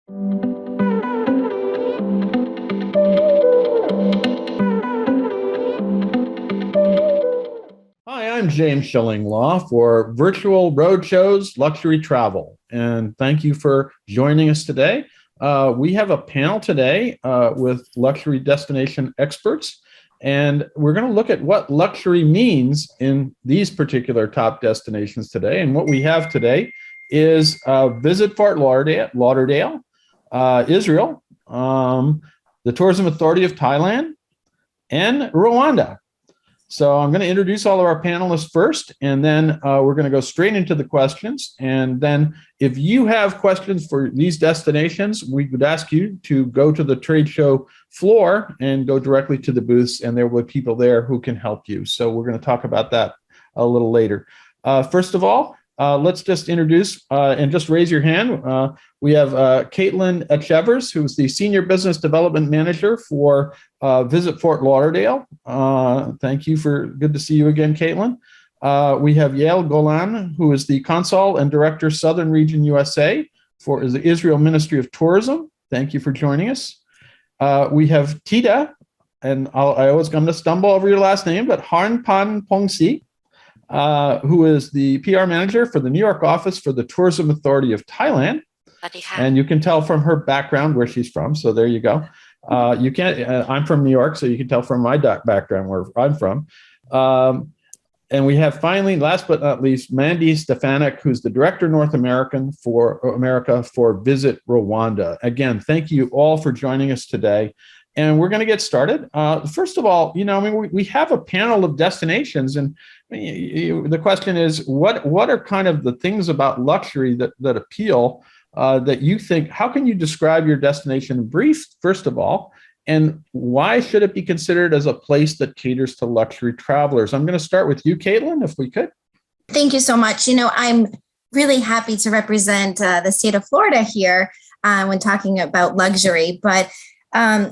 Hi, I'm James Schillinglaw for Virtual Roadshow's Luxury Travel, and thank you for joining us today. We have a panel today with luxury destination experts, and we're going to look at what luxury means in these particular top destinations today. And what we have today is Visit Fort Lauderdale, Israel, the Tourism Authority of Thailand, and Rwanda. So I'm going to introduce all of our panelists first, and then we're going to go straight into the questions. And then if you have questions for these destinations, we would ask you to go to the trade show floor and go directly to the booths, and there will be people there who can help you. So we're going to talk about that a little later. First of all, let's just introduce and just raise your hand. We have Caitlan Etchevers, who's the Senior Business Development Manager for Visit Fort Lauderdale. Thank you good to see you again, Caitlan. We have Yael Golan, who is the Consul and Director, Southern Region USA for the Israel Ministry of Tourism. Thank you for joining us. We have Pintida, and I always going to stumble over your last name, but Harnpanpongse, who is the PR manager for the New York office for the Tourism Authority of Thailand. And you can tell from her background where she's from. So there you go. You can't. I'm from New York, so you can tell from my background where I'm from. And we have finally, last but not least, Mandi Stefanak, who's the Director North America for Visit Rwanda. Again, thank you all for joining us today. And we're going to get started. First of all, we have a panel of destinations, and the question is, what are kind of the things about luxury that appeal that you think? How can you describe your destination in brief, first of all, and why should it be considered as a place that caters to luxury travelers? I'm going to start with you, Caitlan, if we could. Thank you so much. I'm really happy to represent the state of Florida here when talking about luxury, but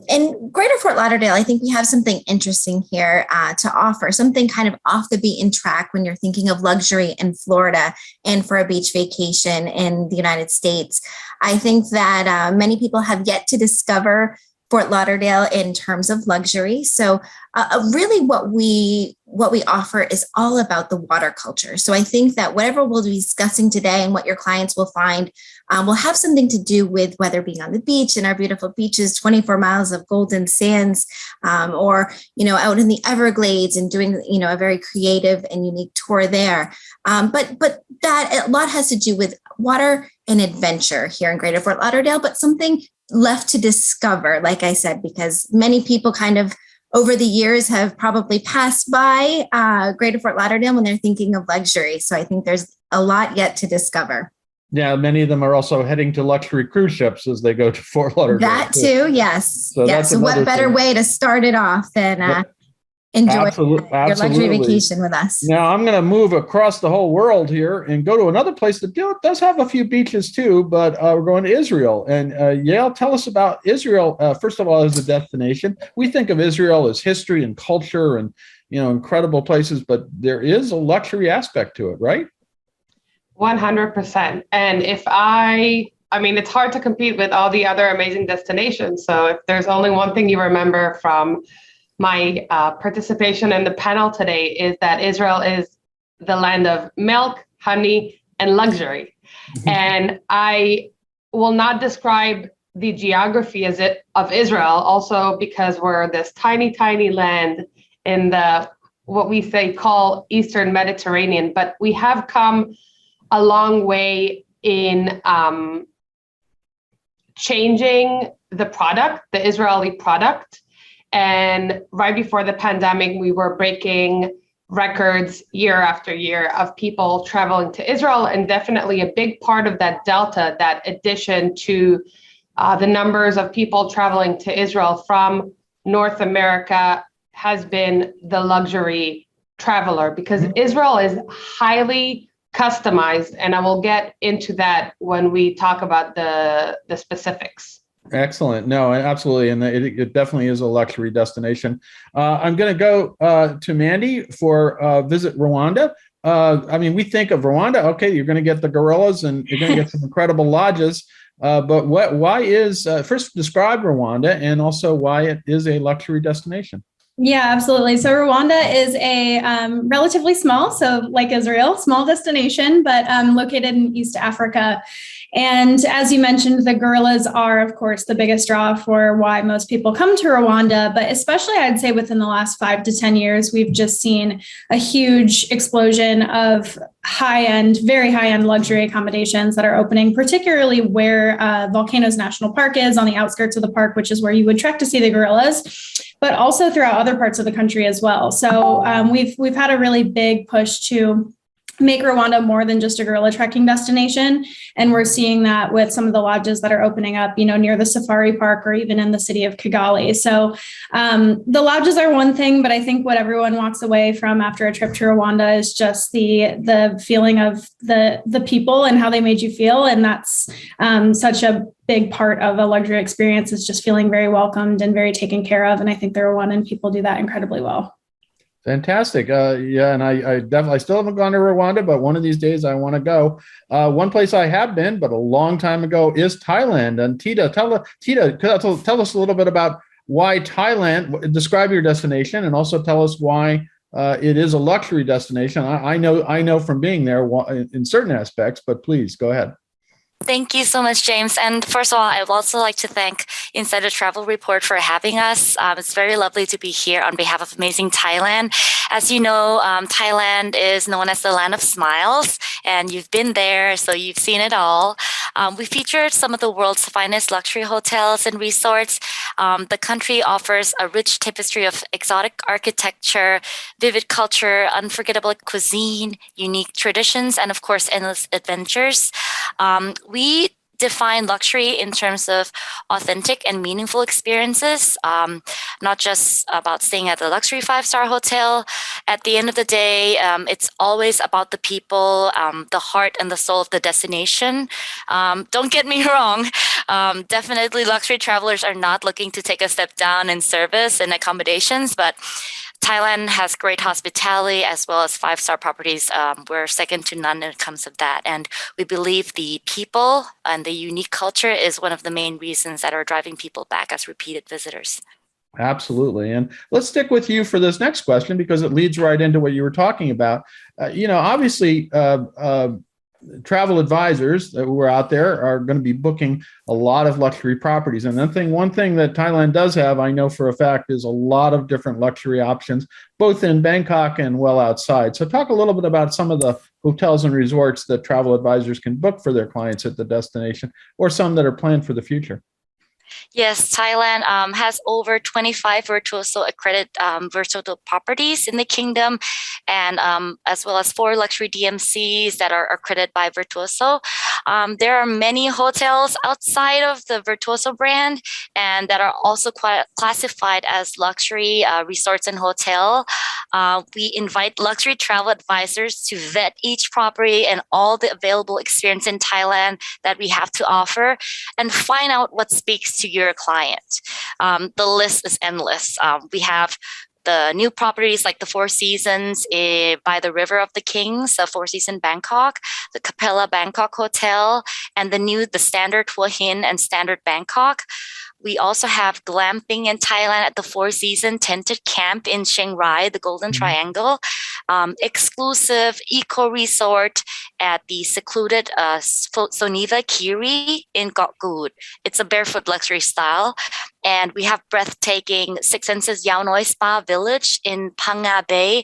in Greater Fort Lauderdale, I think we have something interesting here to offer, something kind of off the beaten track when you're thinking of luxury in Florida and for a beach vacation in the United States. I think that many people have yet to discover Fort Lauderdale in terms of luxury. So really what we offer is all about the water culture. So I think that whatever we'll be discussing today and what your clients will find will have something to do with whether being on the beach and our beautiful beaches, 24 miles of golden sands, or, out in the Everglades and doing, a very creative and unique tour there. But that a lot has to do with water and adventure here in Greater Fort Lauderdale, but something left to discover, like I said, because many people kind of over the years have probably passed by Greater Fort Lauderdale when they're thinking of luxury. So I think there's a lot yet to discover. Yeah, many of them are also heading to luxury cruise ships as they go to Fort Lauderdale. That too, yes. So yes. So what better way to start it off than enjoy your luxury vacation with us. Now I'm going to move across the whole world here and go to another place that does have a few beaches too, but we're going to Israel. And Yael, tell us about Israel. First of all, as a destination, we think of Israel as history and culture and, incredible places, but there is a luxury aspect to it, right? 100%. And it's hard to compete with all the other amazing destinations. So if there's only one thing you remember from my participation in the panel today is that Israel is the land of milk, honey, and luxury. And I will not describe the geography of Israel, also because we're this tiny, tiny land in the what we call Eastern Mediterranean. But we have come a long way in changing the Israeli product. And right before the pandemic, we were breaking records year after year of people traveling to Israel. And definitely a big part of that delta, that addition to the numbers of people traveling to Israel from North America, has been the luxury traveler, because Israel is highly customized. And I will get into that when we talk about the specifics. Excellent. No, absolutely. And it definitely is a luxury destination. I'm going to go to Mandi for Visit Rwanda. We think of Rwanda. Okay, you're going to get the gorillas and you're going to get some incredible lodges. But why is, first describe Rwanda and also why it is a luxury destination. Yeah, absolutely. So Rwanda is a relatively small, so like Israel, small destination, but located in East Africa. And as you mentioned, the gorillas are, of course, the biggest draw for why most people come to Rwanda. But especially, I'd say within the last 5 to 10 years, we've just seen a huge explosion of high-end, very high-end luxury accommodations that are opening, particularly where Volcanoes National Park is, on the outskirts of the park, which is where you would trek to see the gorillas, but also throughout other parts of the country as well. So we've had a really big push to make Rwanda more than just a gorilla trekking destination. And we're seeing that with some of the lodges that are opening up, near the safari park or even in the city of Kigali. So the lodges are one thing, but I think what everyone walks away from after a trip to Rwanda is just the feeling of the people and how they made you feel. And that's such a big part of a luxury experience, is just feeling very welcomed and very taken care of. And I think the Rwandan people do that incredibly well. Fantastic. Yeah, and I still haven't gone to Rwanda, but one of these days I want to go. One place I have been, but a long time ago, is Thailand. And Tita, tell us a little bit about why Thailand. Describe your destination, and also tell us why it is a luxury destination. I know from being there in certain aspects, but please go ahead. Thank you so much, James. And first of all, I would also like to thank Insider Travel Report for having us. It's very lovely to be here on behalf of amazing Thailand. As you know, Thailand is known as the land of smiles, and you've been there, so you've seen it all. We featured some of the world's finest luxury hotels and resorts. The country offers a rich tapestry of exotic architecture, vivid culture, unforgettable cuisine, unique traditions, and of course, endless adventures. We define luxury in terms of authentic and meaningful experiences, not just about staying at the luxury 5-star hotel. At the end of the day, it's always about the people, the heart and the soul of the destination. Don't get me wrong. Definitely luxury travelers are not looking to take a step down in service and accommodations, but Thailand has great hospitality as well as 5-star properties. We're second to none when it comes to that. And we believe the people and the unique culture is one of the main reasons that are driving people back as repeated visitors. Absolutely. And let's stick with you for this next question, because it leads right into what you were talking about. Obviously, travel advisors that were out there are going to be booking a lot of luxury properties. And one thing that Thailand does have, I know for a fact, is a lot of different luxury options, both in Bangkok and well outside. So talk a little bit about some of the hotels and resorts that travel advisors can book for their clients at the destination, or some that are planned for the future. Yes, Thailand has over 25 Virtuoso accredited Virtuoso properties in the kingdom, and as well as 4 luxury DMCs that are accredited by Virtuoso. There are many hotels outside of the Virtuoso brand and that are also classified as luxury resorts and hotel. We invite luxury travel advisors to vet each property and all the available experience in Thailand that we have to offer, and find out what speaks to your client. The list is endless. We have the new properties like the Four Seasons by the River of the Kings, the Four Seasons Bangkok, the Capella Bangkok Hotel, and the Standard Hua Hin and Standard Bangkok. We also have glamping in Thailand at the Four Seasons Tented Camp in Chiang Rai, the Golden Triangle, exclusive eco resort at the secluded Soniva Kiri in Gokgud. It's a barefoot luxury style. And we have breathtaking Six Senses Yao Noi Spa Village in Phang Nga Bay.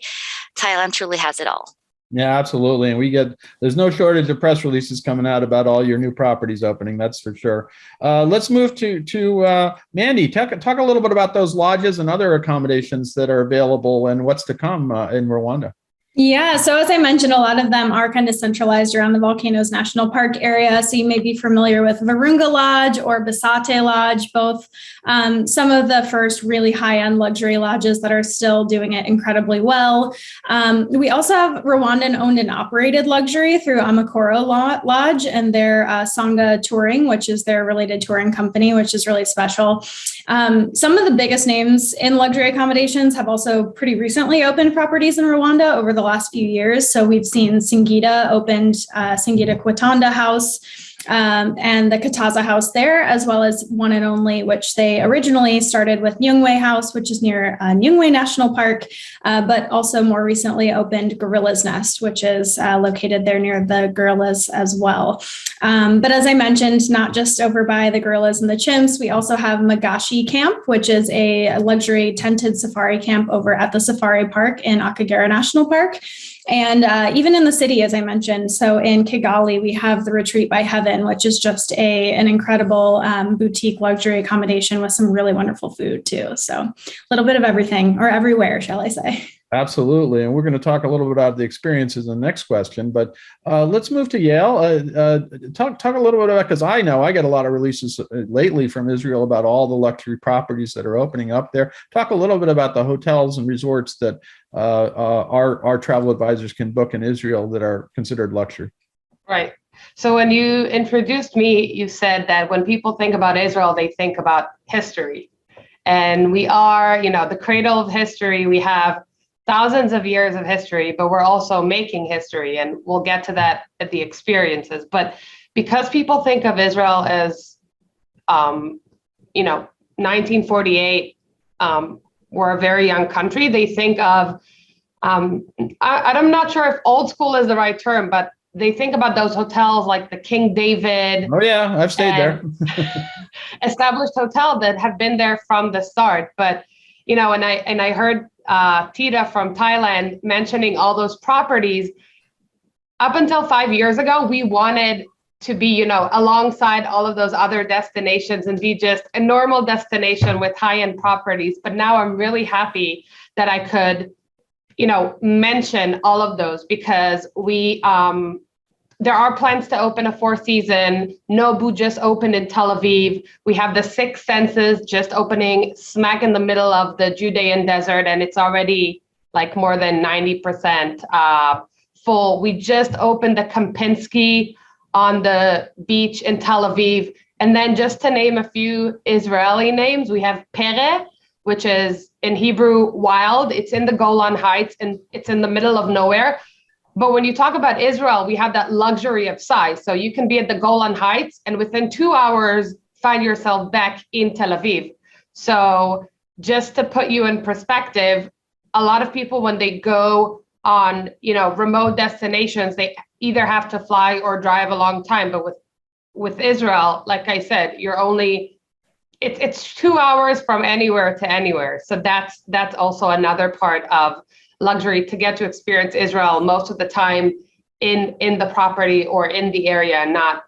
Thailand truly has it all. Yeah, absolutely. And there's no shortage of press releases coming out about all your new properties opening. That's for sure. Let's move to Mandi. Talk a little bit about those lodges and other accommodations that are available and what's to come in Rwanda. Yeah, so as I mentioned, a lot of them are kind of centralized around the Volcanoes National Park area. So you may be familiar with Virunga Lodge or Basate Lodge, both some of the first really high-end luxury lodges that are still doing it incredibly well. We also have Rwandan owned and operated luxury through Amakoro Lodge and their Sangha Touring, which is their related touring company, which is really special. Some of the biggest names in luxury accommodations have also pretty recently opened properties in Rwanda over the last few years. So we've seen Singita opened Singita Kwatanda House. and the Kataza House there, as well as One and Only, which they originally started with Nyungwe House, which is near Nyungwe National Park, but also more recently opened Gorilla's Nest, which is located there near the gorillas as well. But as I mentioned, not just over by the gorillas and the chimps, we also have Magashi Camp, which is a luxury tented safari camp over at the Safari Park in Akagera National Park. And even in the city, as I mentioned, so in Kigali, we have the Retreat by Heaven, which is just an incredible boutique luxury accommodation with some really wonderful food too. So a little bit of everything, or everywhere, shall I say. Absolutely. And we're going to talk a little bit about the experiences in the next question, but let's move to Yael. Talk a little bit about, because I know I get a lot of releases lately from Israel about all the luxury properties that are opening up there. Talk a little bit about the hotels and resorts that our travel advisors can book in Israel that are considered luxury. Right. So when you introduced me, you said that when people think about Israel, they think about history. And we are, the cradle of history. We have thousands of years of history, but we're also making history, and we'll get to that at the experiences. But because people think of Israel as, 1948, we're a very young country. They think of, I'm not sure if old school is the right term, but they think about those hotels like the King David. Oh yeah, I've stayed there. Established hotel that have been there from the start. But, and I heard Pintida from Thailand mentioning all those properties. Up until 5 years ago, we wanted to be, alongside all of those other destinations and be just a normal destination with high-end properties. But now I'm really happy that I could, mention all of those, because there are plans to open a Four Seasons. Nobu just opened in Tel Aviv. We have the Six Senses just opening smack in the middle of the Judean desert, and it's already like more than 90% full. We just opened the Kempinski on the beach in Tel Aviv. And then just to name a few Israeli names, we have Pere, which is in Hebrew wild. It's in the Golan Heights, and it's in the middle of nowhere. But when you talk about Israel, we have that luxury of size. So you can be at the Golan Heights and within 2 hours find yourself back in Tel Aviv. So just to put you in perspective, a lot of people, when they go on, remote destinations, they either have to fly or drive a long time. But with Israel, like I said, it's 2 hours from anywhere to anywhere. So that's also another part of luxury, to get to experience Israel most of the time in the property or in the area, not,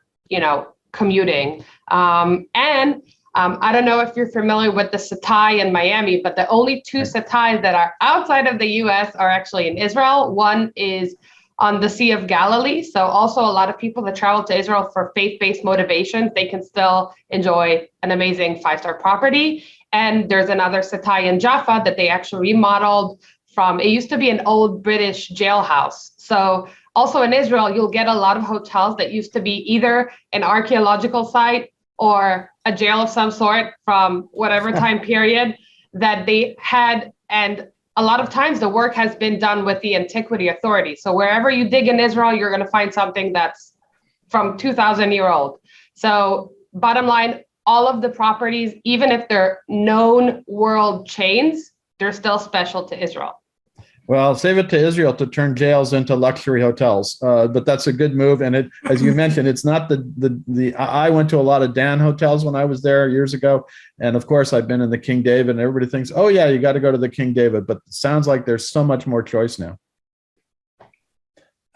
commuting. And I don't know if you're familiar with the Setai in Miami, but the only two Setais that are outside of the US are actually in Israel. One is on the Sea of Galilee. So also a lot of people that travel to Israel for faith-based motivations, they can still enjoy an amazing 5-star property. And there's another Setai in Jaffa that they actually remodeled from, it used to be an old British jailhouse. So also in Israel, you'll get a lot of hotels that used to be either an archaeological site or a jail of some sort from whatever time period that they had. And a lot of times the work has been done with the Antiquity Authority. So wherever you dig in Israel, you're going to find something that's from 2,000-year-old. So bottom line, all of the properties, even if they're known world chains, they're still special to Israel. Well, save it to Israel to turn jails into luxury hotels. But that's a good move. And it, as you mentioned, it's not I went to a lot of Dan hotels when I was there years ago. And of course, I've been in the King David, and everybody thinks, oh yeah, you got to go to the King David. But it sounds like there's so much more choice now.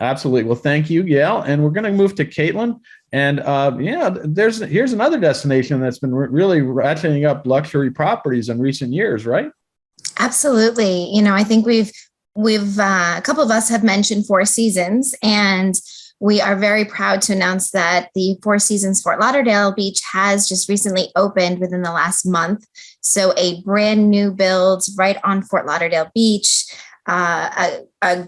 Absolutely. Well, thank you, Yael. And we're going to move to Caitlan. And here's another destination that's been really ratcheting up luxury properties in recent years, right? Absolutely. I think we've a couple of us have mentioned Four Seasons, and we are very proud to announce that the Four Seasons Fort Lauderdale Beach has just recently opened within the last month. So a brand new build right on Fort Lauderdale Beach, a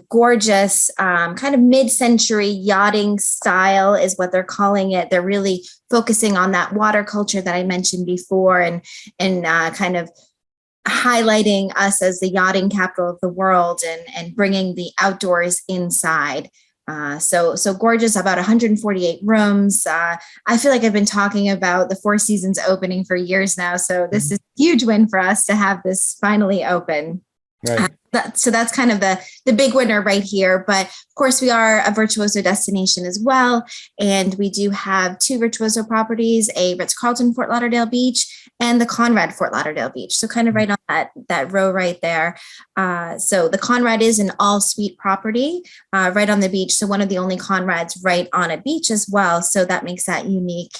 gorgeous kind of mid-century yachting style is what they're calling it. They're really focusing on that water culture that I mentioned before, and kind of highlighting us as the yachting capital of the world, and bringing the outdoors inside. So gorgeous, about 148 rooms. I feel like I've been talking about the Four Seasons opening for years now. So this is a huge win for us to have this finally open. Right. So that's kind of the big winner right here. But of course, we are a Virtuoso destination as well. And we do have 2 Virtuoso properties, a Ritz-Carlton Fort Lauderdale Beach and the Conrad Fort Lauderdale Beach. So kind of right on that row right there. So the Conrad is an all-suite property right on the beach. So one of the only Conrads right on a beach as well. So that makes that unique.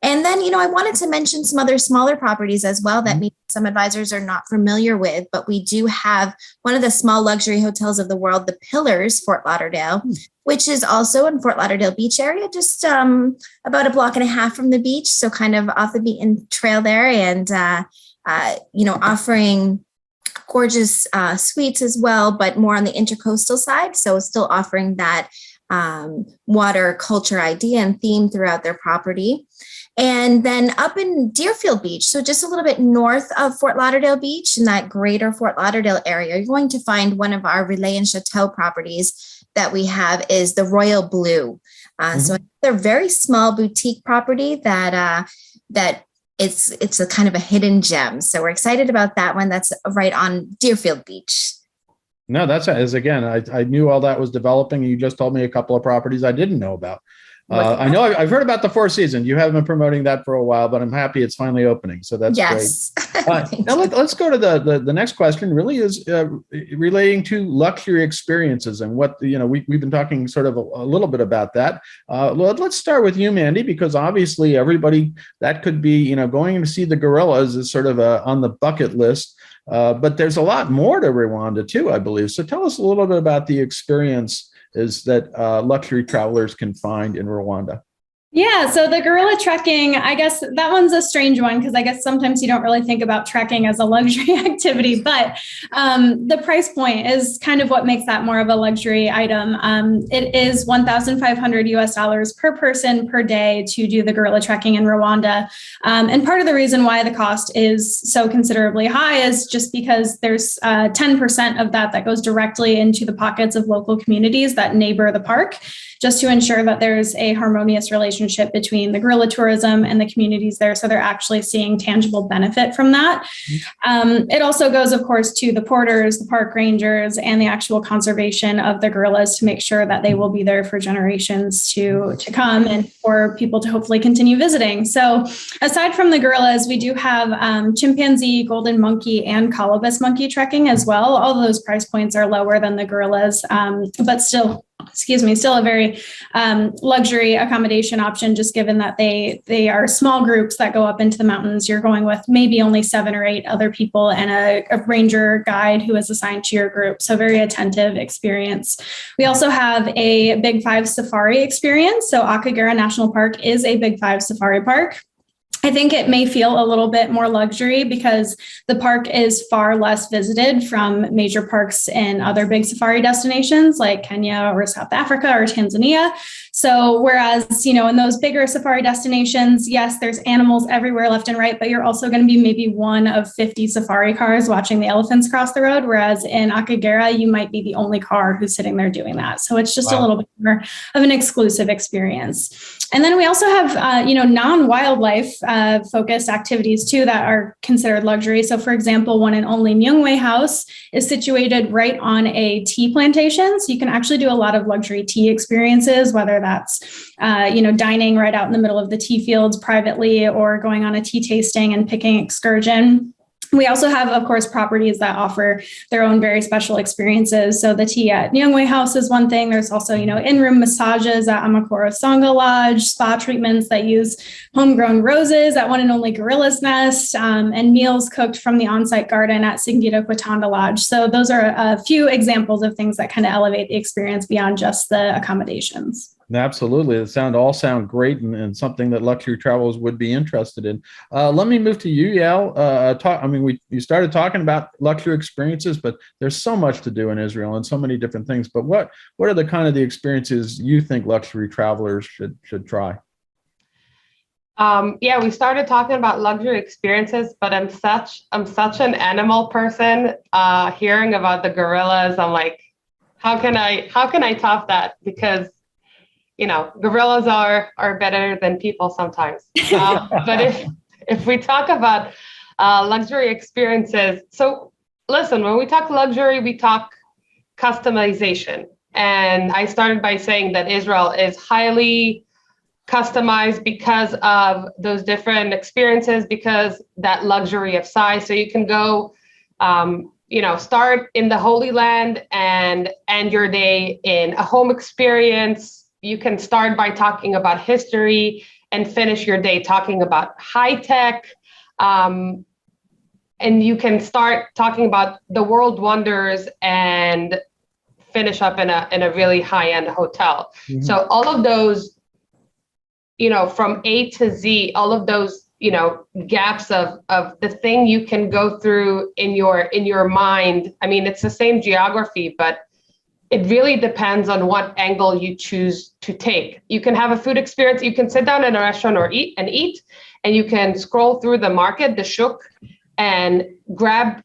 And then, I wanted to mention some other smaller properties as well that maybe some advisors are not familiar with, but we do have one of the small luxury hotels of the world, the Pillars Fort Lauderdale, which is also in Fort Lauderdale Beach area, just about a block and a half from the beach. So kind of off the beaten trail there, and, offering gorgeous suites as well, but more on the intercoastal side. So still offering that water culture idea and theme throughout their property. And then up in Deerfield Beach, so just a little bit north of Fort Lauderdale Beach in that greater Fort Lauderdale area, you're going to find one of our Relais and Chateau properties that we have is the Royal Blue. So they're very small boutique property that it's a kind of a hidden gem. So we're excited about that one. That's right on Deerfield Beach. No, again, I knew all that was developing. You just told me a couple of properties I didn't know about. I know I've heard about the Four Seasons. You haven't been promoting that for a while, but I'm happy it's finally opening. So that's great. Now let's go to the next question. Really is relating to luxury experiences and what we've been talking sort of a little bit about that. Let's start with you, Mandi, because obviously everybody that could be going to see the gorillas is sort of on the bucket list. But there's a lot more to Rwanda too, I believe. So tell us a little bit about the experience that luxury travelers can find in Rwanda. Yeah, so the gorilla trekking, I guess that one's a strange one because I guess sometimes you don't really think about trekking as a luxury activity, but the price point is kind of what makes that more of a luxury item. It is $1,500 per person per day to do the gorilla trekking in Rwanda. And part of the reason why the cost is so considerably high is just because there's 10% of that goes directly into the pockets of local communities that neighbor the park, just to ensure that there's a harmonious relationship between the gorilla tourism and the communities there. So they're actually seeing tangible benefit from that. It also goes, of course, to the porters, the park rangers, and the actual conservation of the gorillas to make sure that they will be there for generations to come and for people to hopefully continue visiting. So aside from the gorillas, we do have chimpanzee, golden monkey, and colobus monkey trekking as well. All of those price points are lower than the gorillas, but still a very luxury accommodation option, just given that they are small groups that go up into the mountains. You're going with maybe only 7 or 8 other people and a ranger guide who is assigned to your group. So very attentive experience. We also have a Big 5 safari experience. So Akagera National Park is a Big 5 safari park. I think it may feel a little bit more luxury because the park is far less visited from major parks in other big safari destinations like Kenya or South Africa or Tanzania. So whereas, in those bigger safari destinations, yes, there's animals everywhere left and right, but you're also going to be maybe one of 50 safari cars watching the elephants cross the road. Whereas in Akagera, you might be the only car who's sitting there doing that. So it's just a little bit more of an exclusive experience. And then we also have, non-wildlife focused activities too that are considered luxury. So for example, one and only Myungwe House is situated right on a tea plantation. So you can actually do a lot of luxury tea experiences, whether that's, dining right out in the middle of the tea fields privately or going on a tea tasting and picking excursion. We also have, of course, properties that offer their own very special experiences. So the tea at Nyungwe House is one thing. There's also, in-room massages at Amakoro Sangha Lodge, spa treatments that use homegrown roses at one and only Gorilla's Nest, and meals cooked from the on-site garden at Singita Kwatanda Lodge. So those are a few examples of things that kind of elevate the experience beyond just the accommodations. Absolutely. It all sound great and something that luxury travelers would be interested in. Let me move to you, Yael. You started talking about luxury experiences, but there's so much to do in Israel and so many different things. But what are the kind of the experiences you think luxury travelers should try? We started talking about luxury experiences, but I'm such an animal person. Hearing about the gorillas, I'm like, how can I top that? Because, gorillas are better than people sometimes. But if we talk about luxury experiences, so listen, when we talk luxury, we talk customization. And I started by saying that Israel is highly customized because of those different experiences, because that luxury of size. So you can go, start in the Holy Land and end your day in a home experience. You can start by talking about history and finish your day talking about high tech. And you can start talking about the world wonders and finish up in a really high-end hotel. Mm-hmm. So all of those, from A to Z, all of those, gaps of the thing you can go through in your mind. I mean, it's the same geography, but it really depends on what angle you choose to take. You can have a food experience. You can sit down in a restaurant or eat, and you can scroll through the market, the shuk, and grab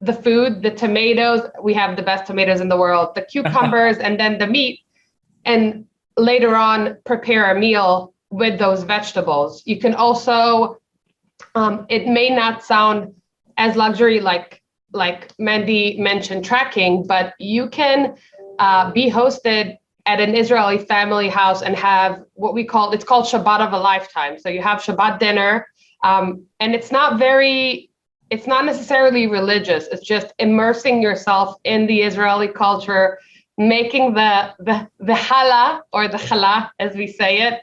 the food, the tomatoes. We have the best tomatoes in the world, the cucumbers, and then the meat. And later on, prepare a meal with those vegetables. You can also, it may not sound as luxury like Mandi mentioned trekking, but you can be hosted at an Israeli family house and have it's called Shabbat of a lifetime. So you have Shabbat dinner, and it's not necessarily religious. It's just immersing yourself in the Israeli culture, making the challah, or the challah as we say it.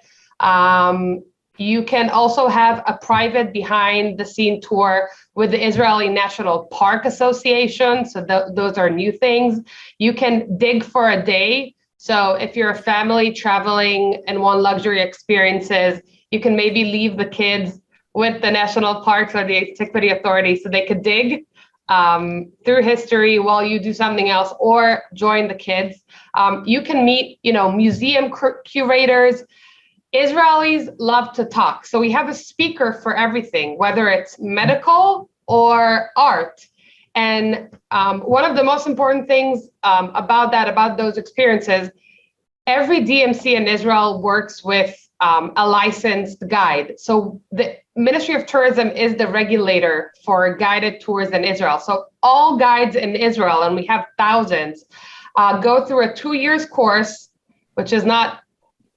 You can also have a private behind the scene tour with the Israeli National Park Association. So those are new things. You can dig for a day. So if you're a family traveling and want luxury experiences, you can maybe leave the kids with the national parks or the Antiquity Authority so they could dig through history while you do something else, or join the kids. You can meet, museum curators. Israelis love to talk. So we have a speaker for everything, whether it's medical or art. And one of the most important things about those experiences, every DMC in Israel works with a licensed guide. So the Ministry of Tourism is the regulator for guided tours in Israel. So all guides in Israel, and we have thousands, go through a 2 years course, which is not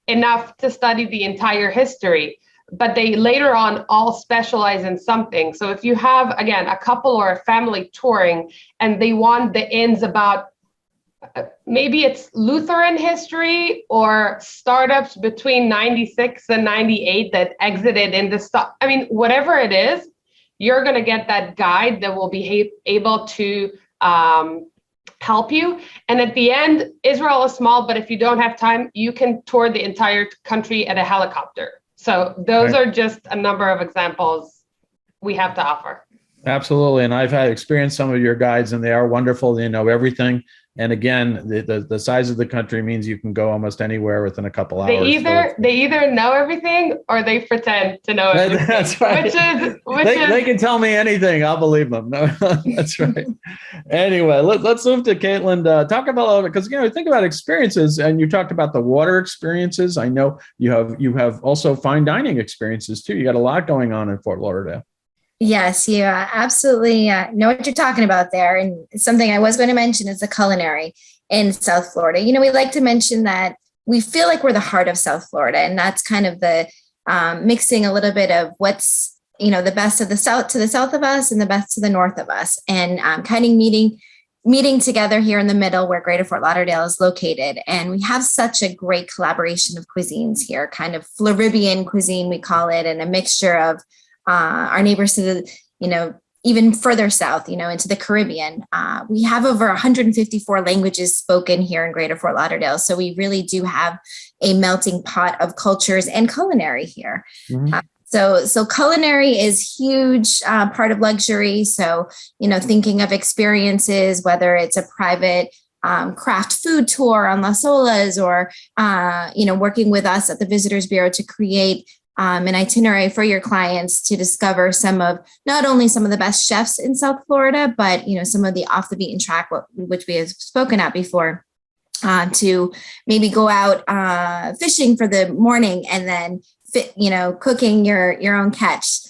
enough to study the entire history, but they later on all specialize in something. So if you have, again, a couple or a family touring and they want the ins about maybe it's Lutheran history or startups between 96 and 98 that exited in the stuff. I mean, whatever it is, you're going to get that guide that will be able to help you. And at the end, Israel is small, but if you don't have time, you can tour the entire country at a helicopter. So those are just a number of examples we have to offer. Absolutely. And I've had experienced some of your guides, and they are wonderful. They know everything. And again, the size of the country means you can go almost anywhere within a couple hours. They either know everything or they pretend to know everything. That's right. They can tell me anything. I'll believe them. No, that's right. Anyway, let's move to Caitlan. Talk about a little bit, because think about experiences, and you talked about the water experiences. I know you have also fine dining experiences too. You got a lot going on in Fort Lauderdale. Yes, you absolutely know what you're talking about there. And something I was going to mention is the culinary in South Florida. We like to mention that we feel like we're the heart of South Florida. And that's kind of the mixing a little bit of what's, the best of the south to the south of us and the best to the north of us. And kind of meeting together here in the middle where Greater Fort Lauderdale is located. And we have such a great collaboration of cuisines here, kind of Floridian cuisine, we call it, and a mixture of our neighbors to the, even further south, into the Caribbean. We have over 154 languages spoken here in Greater Fort Lauderdale. So we really do have a melting pot of cultures and culinary here. Mm-hmm. So culinary is huge part of luxury. So, thinking of experiences, whether it's a private craft food tour on Las Olas or, working with us at the Visitors Bureau to create an itinerary for your clients to discover not only some of the best chefs in South Florida, but some of the off the beaten track, which we have spoken at before, to maybe go out fishing for the morning and then cooking your own catch.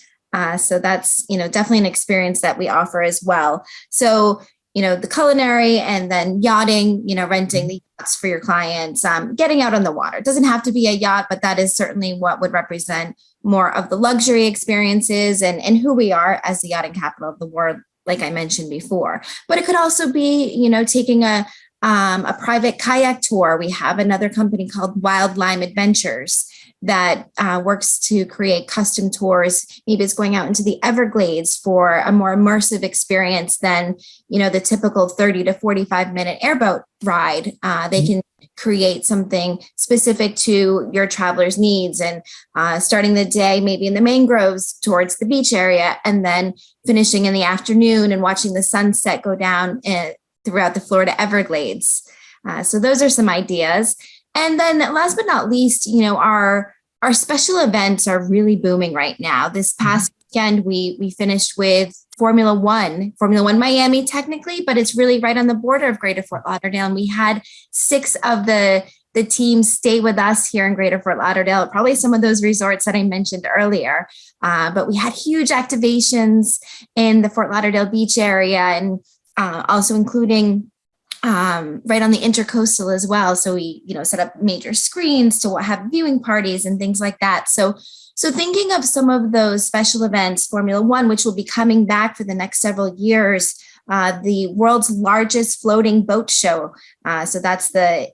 So that's definitely an experience that we offer as well. So the culinary and then yachting, renting the yachts for your clients, getting out on the water. It doesn't have to be a yacht, but that is certainly what would represent more of the luxury experiences and who we are as the yachting capital of the world, like I mentioned before. But it could also be, taking a private kayak tour. We have another company called Wild Lime Adventures that works to create custom tours. Maybe it's going out into the Everglades for a more immersive experience than, the typical 30 to 45 minute airboat ride. They can create something specific to your traveler's needs and starting the day maybe in the mangroves towards the beach area and then finishing in the afternoon and watching the sunset go down throughout the Florida Everglades. So those are some ideas. And then last but not least, our special events are really booming right now. This past weekend, we finished with Formula One Miami technically, but it's really right on the border of Greater Fort Lauderdale. And we had 6 of the teams stay with us here in Greater Fort Lauderdale, probably some of those resorts that I mentioned earlier. But we had huge activations in the Fort Lauderdale beach area and also including right on the intercoastal as well. So we, set up major screens to have viewing parties and things like that. So thinking of some of those special events, Formula One, which will be coming back for the next several years, the world's largest floating boat show. So that's the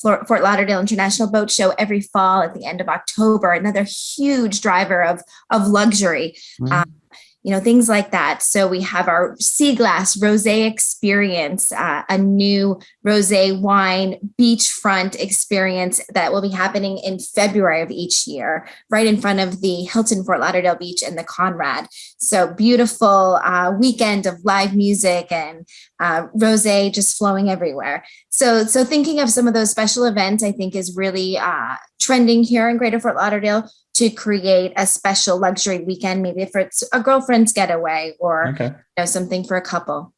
Fort Lauderdale International Boat Show every fall at the end of October, another huge driver of luxury. Things like that. So we have our Sea Glass Rosé experience, a new rosé wine beachfront experience that will be happening in February of each year, right in front of the Hilton Fort Lauderdale Beach and the Conrad. So beautiful weekend of live music and rosé just flowing everywhere. So thinking of some of those special events, I think is really trending here in Greater Fort Lauderdale to create a special luxury weekend, maybe if it's a girlfriend's getaway or something for a couple.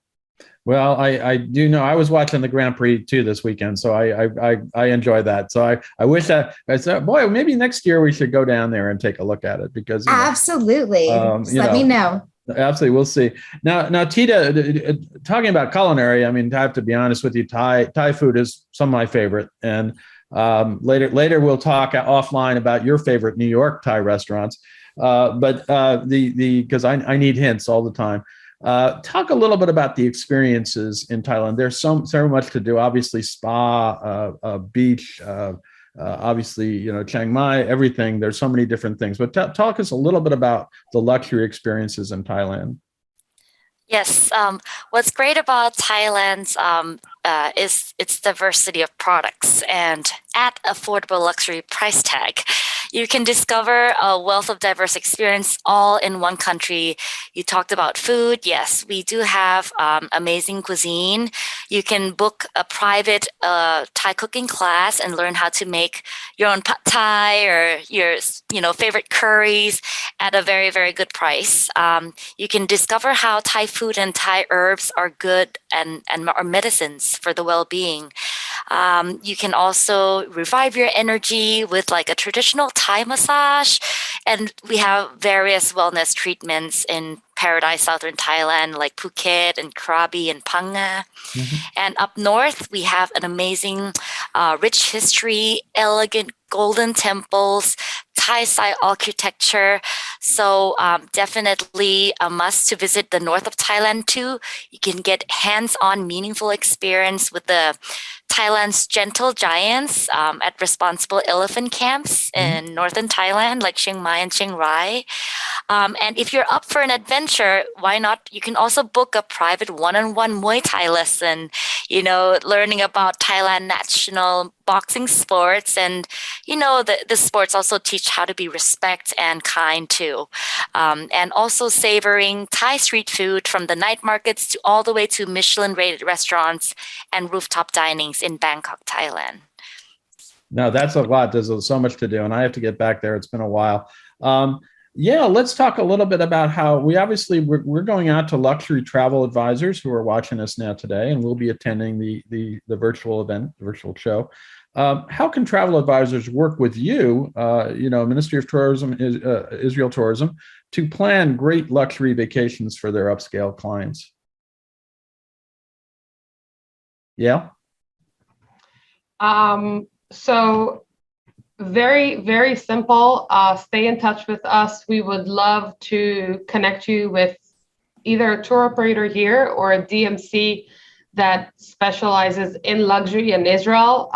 Well, I do know I was watching the Grand Prix too this weekend, so I enjoy that. So I wish that I said, boy, maybe next year we should go down there and take a look at it because absolutely. Let me know. Absolutely, we'll see. Now, Tita, talking about culinary, I mean, I have to be honest with you, Thai food is some of my favorite, and later we'll talk offline about your favorite New York Thai restaurants. But because I need hints all the time. Talk a little bit about the experiences in Thailand. There's so much to do. Obviously, spa, beach, obviously, Chiang Mai, everything. There's so many different things. But talk us a little bit about the luxury experiences in Thailand. Yes. What's great about Thailand's is its diversity of products, and at affordable luxury price tag, you can discover a wealth of diverse experience all in one country. You talked about food. Yes, we do have amazing cuisine. You can book a private Thai cooking class and learn how to make your own pad Thai or your favorite curries at a very, very good price. You can discover how Thai food and Thai herbs are good and are medicines for the well-being. You can also revive your energy with like a traditional Thai massage. And we have various wellness treatments in Paradise, Southern Thailand, like Phuket and Krabi and Phang Nga. Mm-hmm. And up north, we have an amazing, rich history, elegant golden temples, Thai-style architecture. So definitely a must to visit the north of Thailand too. You can get hands-on meaningful experience with the Thailand's gentle giants at responsible elephant camps in northern Thailand, like Chiang Mai and Chiang Rai. And if you're up for an adventure, why not? You can also book a private one-on-one Muay Thai lesson, learning about Thailand national boxing sports. And, the sports also teach how to be respect and kind too. And also savoring Thai street food from the night markets to all the way to Michelin-rated restaurants and rooftop dinings in Bangkok, Thailand. No, that's a lot. There's so much to do, and I have to get back there. It's been a while. Yeah, let's talk a little bit about how we're going out to luxury travel advisors who are watching us now today, and we'll be attending the virtual event, the virtual show. How can travel advisors work with you, Ministry of Tourism, Israel Tourism, to plan great luxury vacations for their upscale clients? Yeah. So very, very simple. Stay in touch with us. We would love to connect you with either a tour operator here or a DMC that specializes in luxury in Israel.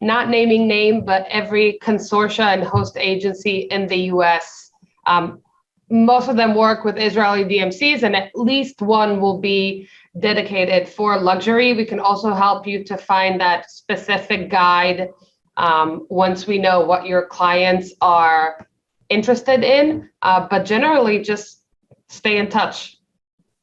Not naming name, but every consortia and host agency in the US. Most of them work with Israeli DMCs, and at least one will be dedicated for luxury. We can also help you to find that specific guide once we know what your clients are interested in. But generally, just stay in touch.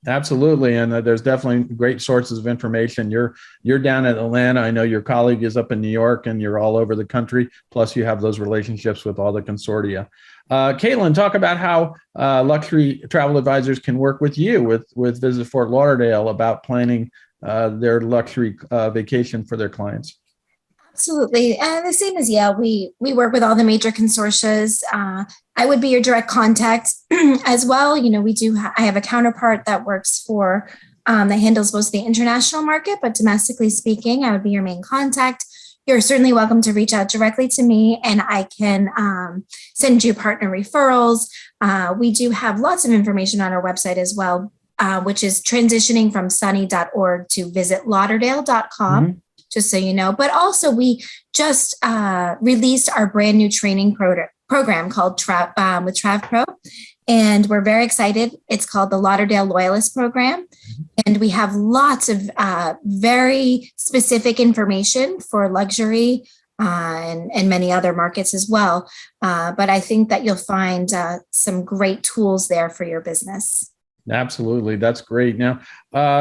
Absolutely, and there's definitely great sources of information. You're down at Atlanta. I know your colleague is up in New York, and you're all over the country. Plus, you have those relationships with all the consortia. Caitlan, talk about how luxury travel advisors can work with you with Visit Fort Lauderdale about planning their luxury vacation for their clients. Absolutely. The same as Yael, we work with all the major consortias. I would be your direct contact as well. I have a counterpart that works for, that handles most of the international market, but domestically speaking, I would be your main contact. You're certainly welcome to reach out directly to me, and I can send you partner referrals. We do have lots of information on our website as well, which is transitioning from sunny.org to visitlauderdale.com. Mm-hmm. Just so you know. But also we just released our brand new training program called with TravPro, and we're very excited. It's called the Lauderdale Loyalist Program, and we have lots of very specific information for luxury and many other markets as well. But I think that you'll find some great tools there for your business. Absolutely, that's great. Now, let's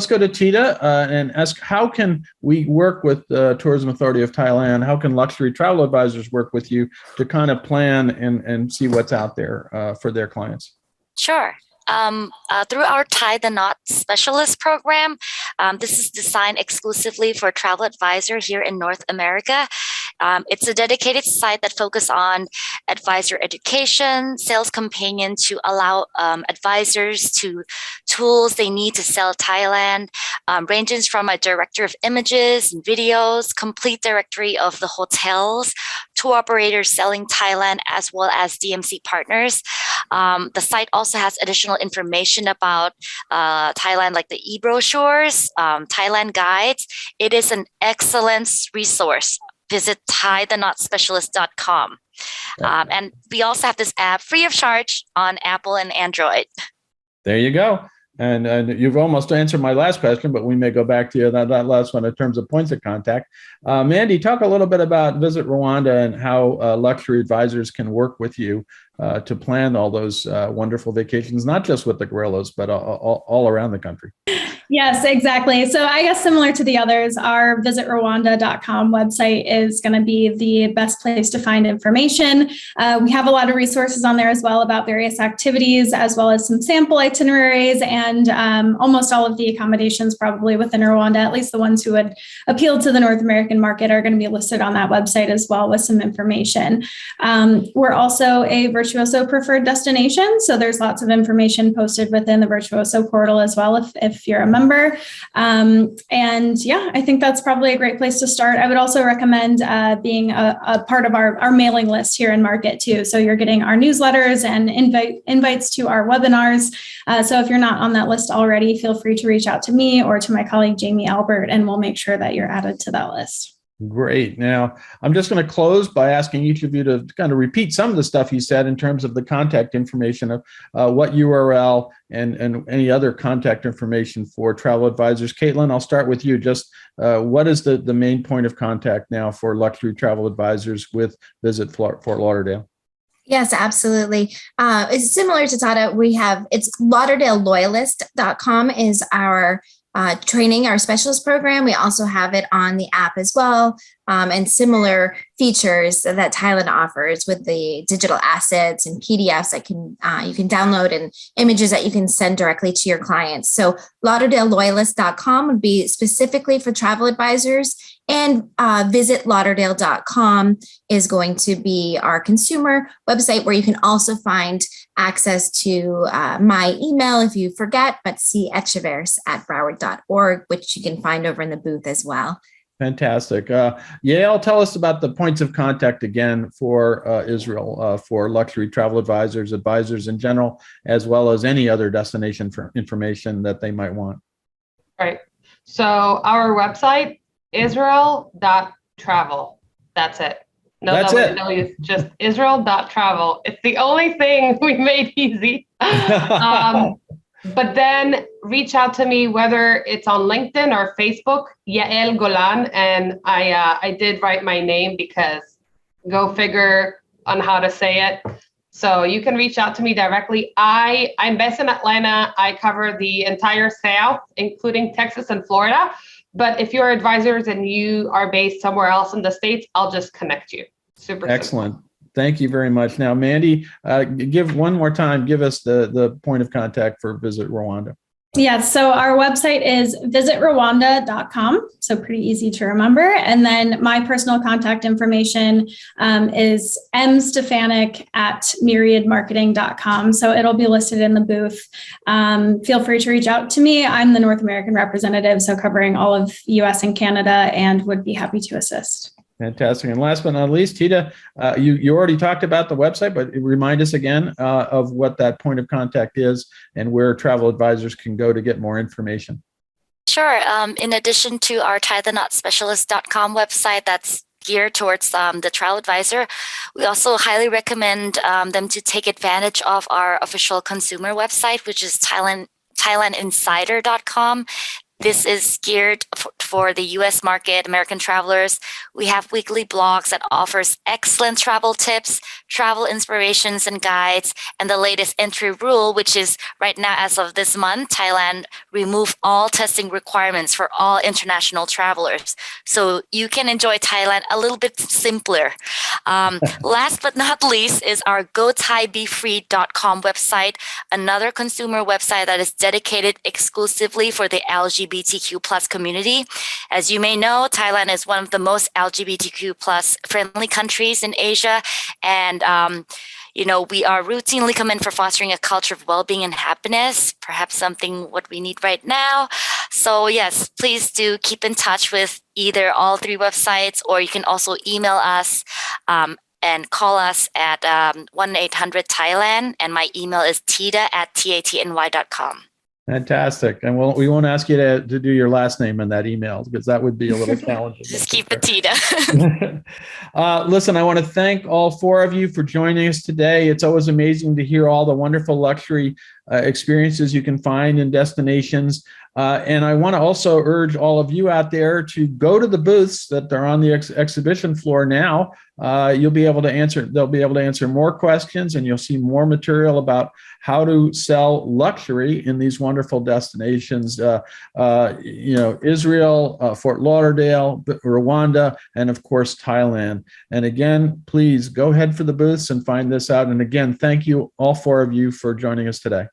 go to Tita and ask, how can we work with the Tourism Authority of Thailand? How can luxury travel advisors work with you to kind of plan and see what's out there for their clients? Sure. Through our Tie the Knot Specialist program, this is designed exclusively for travel advisor here in North America. It's a dedicated site that focuses on advisor education, sales companion to allow advisors to tools they need to sell Thailand, ranges from a directory of images and videos, complete directory of the hotels, tour operators selling Thailand, as well as DMC partners. The site also has additional information about Thailand, like the e-brochures, Thailand guides. It is an excellent resource. Visit tiethenotspecialist.com. And we also have this app free of charge on Apple and Android. There you go. And you've almost answered my last question, but we may go back to you that last one in terms of points of contact. Mandi, talk a little bit about Visit Rwanda and how luxury advisors can work with you to plan all those wonderful vacations, not just with the gorillas, but all around the country. Yes, exactly. So I guess similar to the others, our visitrwanda.com website is going to be the best place to find information. We have a lot of resources on there as well about various activities, as well as some sample itineraries and almost all of the accommodations probably within Rwanda, at least the ones who would appeal to the North American market, are going to be listed on that website as well with some information. We're also a Virtuoso preferred destination. So there's lots of information posted within the Virtuoso portal as well if you're a member. And yeah, I think that's probably a great place to start. I would also recommend being a part of our mailing list here in market too. So you're getting our newsletters and invites to our webinars. So if you're not on that list already, feel free to reach out to me or to my colleague, Jamie Albert, and we'll make sure that you're added to that list. Great. Now, I'm just going to close by asking each of you to kind of repeat some of the stuff you said in terms of the contact information of what URL and any other contact information for travel advisors. Caitlan, I'll start with you. Just what is the main point of contact now for luxury travel advisors with Visit Fort Lauderdale? Yes, absolutely. It's similar to Tata. It's lauderdaleloyalist.com is our training, our specialist program. We also have it on the app as well, and similar features that Thailand offers with the digital assets and PDFs that you can download and images that you can send directly to your clients. So lauderdaleloyalist.com would be specifically for travel advisors, and visitlauderdale.com is going to be our consumer website, where you can also find access to my email if you forget, but c.etchevers@broward.org, which you can find over in the booth as well. Fantastic. Yael, tell us about the points of contact again for Israel, for luxury travel advisors, advisors in general, as well as any other destination for information that they might want. Right. So our website, Israel.travel. That's it. No That's W's, just Israel.travel. It's the only thing we made easy. But then reach out to me, whether it's on LinkedIn or Facebook, Yael Golan. And I did write my name because go figure on how to say it. So you can reach out to me directly. I'm based in Atlanta. I cover the entire South, including Texas and Florida. But if you're advisors and you are based somewhere else in the States, I'll just connect you. Super excellent. simple. Thank you very much. Now, Mandi, give us the point of contact for Visit Rwanda. Yeah, so our website is visitrwanda.com, so pretty easy to remember. And then my personal contact information is mstefanak@myriadmarketing.com. So it'll be listed in the booth. Feel free to reach out to me. I'm the North American representative, so covering all of US and Canada, and would be happy to assist. Fantastic. And last but not least, Tita, you already talked about the website, but remind us again of what that point of contact is and where travel advisors can go to get more information. Sure. In addition to our thailandspecialist.com website that's geared towards the travel advisor, we also highly recommend them to take advantage of our official consumer website, which is thailandinsider.com. This is geared for the U.S. market, American travelers. We have weekly blogs that offers excellent travel tips, travel inspirations and guides, and the latest entry rule, which is right now, as of this month, Thailand removed all testing requirements for all international travelers. So you can enjoy Thailand a little bit simpler. Last but not least is our gothaibefree.com website, another consumer website that is dedicated exclusively for the LGBTQ plus community. As you may know, Thailand is one of the most LGBTQ plus friendly countries in Asia. And, we are routinely commended for fostering a culture of well-being and happiness, perhaps something what we need right now. So yes, please do keep in touch with either all three websites, or you can also email us and call us at 1-800-THAILAND. And my email is tita@tatny.com. Fantastic. And we won't ask you to do your last name in that email, because that would be a little challenging. Just keep it Tita. Listen, I want to thank all four of you for joining us today. It's always amazing to hear all the wonderful luxury experiences you can find in destinations. And I want to also urge all of you out there to go to the booths that are on the exhibition floor now. They'll be able to answer more questions, and you'll see more material about how to sell luxury in these wonderful destinations. Israel, Fort Lauderdale, Rwanda, and of course, Thailand. And again, please go ahead for the booths and find this out. And again, thank you, all four of you, for joining us today.